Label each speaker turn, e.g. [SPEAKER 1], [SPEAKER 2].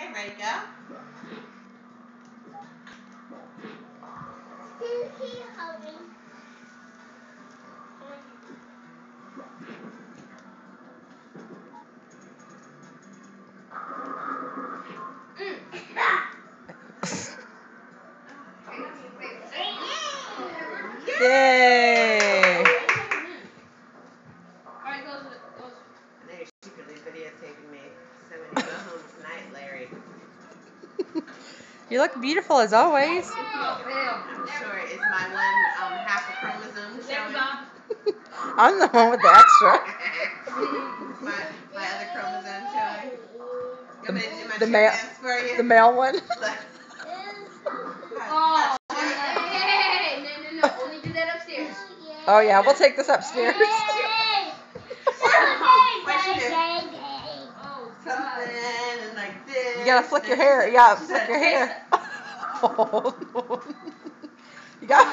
[SPEAKER 1] Okay, ready to go?
[SPEAKER 2] Yay!
[SPEAKER 1] Alright, go. I know you're secretly videotaping me. So when you go home tonight, Larry.
[SPEAKER 2] You look beautiful as always.
[SPEAKER 1] I'm sure. Is my one half a chromosome showing?
[SPEAKER 2] I'm the one with the extra.
[SPEAKER 1] my other chromosome showing? You want me to do my
[SPEAKER 2] The
[SPEAKER 1] shoe
[SPEAKER 2] male,
[SPEAKER 1] dance for you?
[SPEAKER 2] the male one.
[SPEAKER 1] Oh,
[SPEAKER 3] hey, no. Only do that upstairs.
[SPEAKER 2] Oh yeah, we'll take this upstairs.
[SPEAKER 1] Something and like this.
[SPEAKER 2] You gotta flick your hair. Yeah, flick your hair. You got.